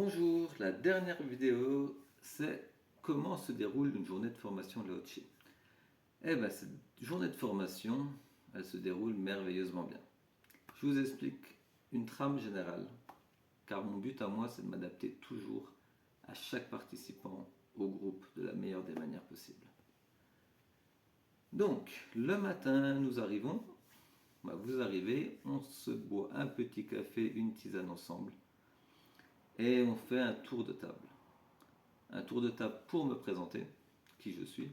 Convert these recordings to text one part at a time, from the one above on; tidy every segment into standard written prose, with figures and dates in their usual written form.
Bonjour, la dernière vidéo, c'est comment se déroule une journée de formation Lao Tzu. Eh bien, cette journée de formation, elle se déroule merveilleusement bien. Je vous explique une trame générale, car mon but à moi, c'est de m'adapter toujours à chaque participant au groupe de la meilleure des manières possibles. Donc, le matin, nous arrivons, vous arrivez, on se boit un petit café, une tisane ensemble, et on fait un tour de table. Un tour de table pour me présenter, qui je suis,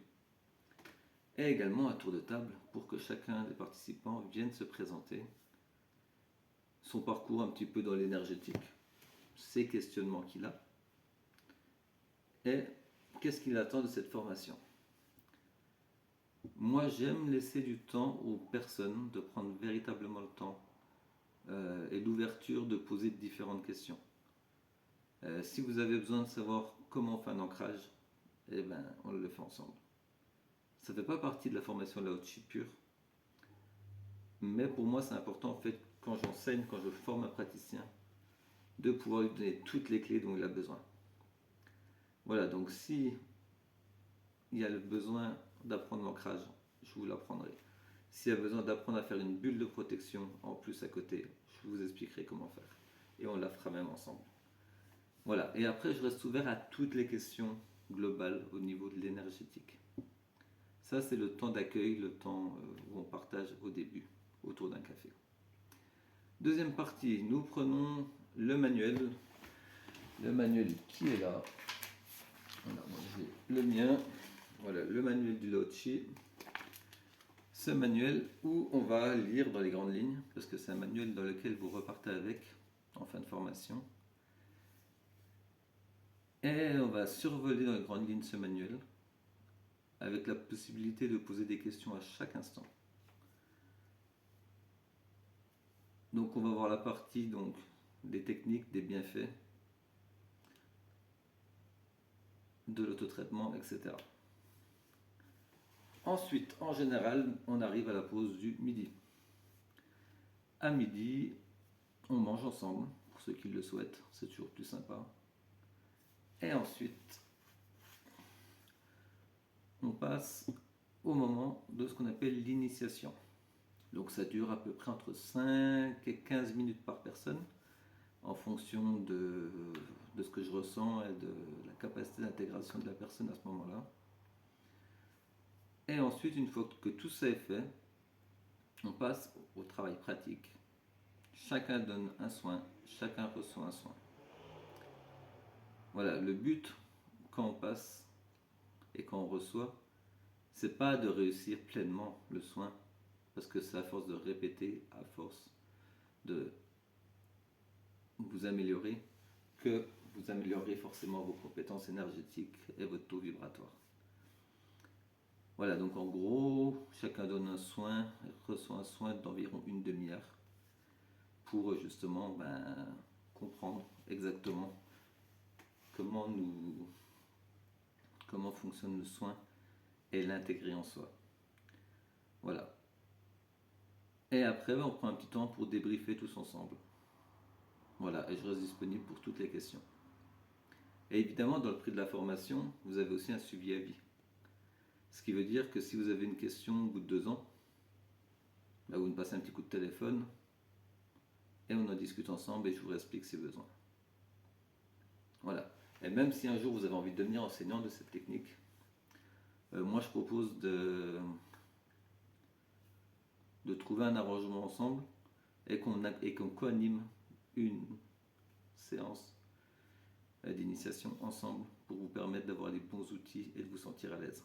et également un tour de table pour que chacun des participants vienne se présenter son parcours un petit peu dans l'énergétique, ses questionnements qu'il a, et qu'est-ce qu'il attend de cette formation. Moi, j'aime laisser du temps aux personnes de prendre véritablement le temps et l'ouverture de poser différentes questions. Si vous avez besoin de savoir comment on fait un ancrage, eh ben, on le fait ensemble. Ça ne fait pas partie de la formation Lao Tzu pure, mais pour moi c'est important en fait quand j'enseigne, quand je forme un praticien, de pouvoir lui donner toutes les clés dont il a besoin. Voilà, donc si il y a le besoin d'apprendre l'ancrage, je vous l'apprendrai. S'il y a besoin d'apprendre à faire une bulle de protection en plus à côté, je vous expliquerai comment faire. Et on la fera même ensemble. Voilà, et après je reste ouvert à toutes les questions globales au niveau de l'énergétique. Ça, c'est le temps d'accueil, le temps où on partage au début, autour d'un café. Deuxième partie, nous prenons le manuel. Le manuel qui est là. Voilà, moi j'ai le mien. Voilà, le manuel du Lao Tzu. Ce manuel où on va lire dans les grandes lignes, parce que c'est un manuel dans lequel vous repartez avec en fin de formation. Et on va survoler dans les grandes lignes ce manuel, avec la possibilité de poser des questions à chaque instant. Donc on va voir la partie donc, des techniques, des bienfaits, de l'autotraitement, etc. Ensuite, en général, on arrive à la pause du midi. À midi, on mange ensemble, pour ceux qui le souhaitent, c'est toujours plus sympa. Et ensuite, on passe au moment de ce qu'on appelle l'initiation. Donc ça dure à peu près entre 5 et 15 minutes par personne, en fonction de ce que je ressens et de la capacité d'intégration de la personne à ce moment-là. Et ensuite, une fois que tout ça est fait, on passe au travail pratique. Chacun donne un soin, chacun reçoit un soin. Voilà, le but quand on passe et quand on reçoit, c'est pas de réussir pleinement le soin, parce que c'est à force de répéter, à force de vous améliorer, que vous améliorez forcément vos compétences énergétiques et votre taux vibratoire. Voilà, donc en gros, chacun donne un soin et reçoit un soin d'environ une demi-heure pour justement comprendre exactement comment fonctionne le soin et l'intégrer en soi. Voilà. Et après, on prend un petit temps pour débriefer tous ensemble. Voilà, et je reste disponible pour toutes les questions. Et évidemment, dans le prix de la formation, vous avez aussi un suivi à vie. Ce qui veut dire que si vous avez une question au bout de 2 ans, vous me passez un petit coup de téléphone et on en discute ensemble et je vous explique si besoin. Voilà. Et même si un jour vous avez envie de devenir enseignant de cette technique, moi je propose de trouver un arrangement ensemble et qu'on co-anime une séance d'initiation ensemble pour vous permettre d'avoir les bons outils et de vous sentir à l'aise.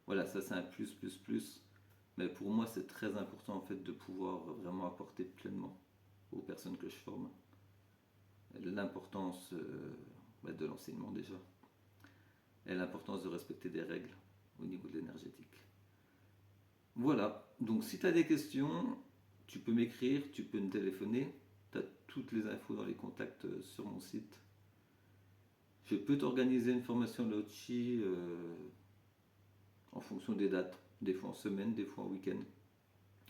Voilà, ça c'est un plus, mais pour moi c'est très important en fait de pouvoir vraiment apporter pleinement aux personnes que je forme l'importance de l'enseignement déjà et l'importance de respecter des règles au niveau de l'énergétique. Voilà, donc si tu as des questions, tu peux m'écrire, tu peux me téléphoner, tu as toutes les infos dans les contacts sur mon site. Je peux t'organiser une formation Lao Tzu en fonction des dates, des fois en semaine, des fois en week-end,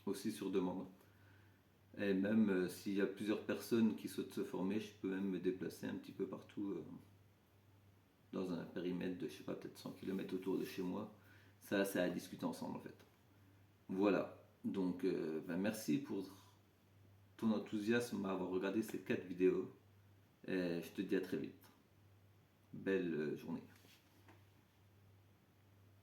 aussi sur demande. Et même s'il y a plusieurs personnes qui souhaitent se former, je peux même me déplacer un petit peu partout dans un périmètre de, je sais pas, peut-être 100 km autour de chez moi. Ça, c'est à discuter ensemble en fait. Voilà. Donc, merci pour ton enthousiasme à avoir regardé ces 4 vidéos. Et je te dis à très vite. Belle journée.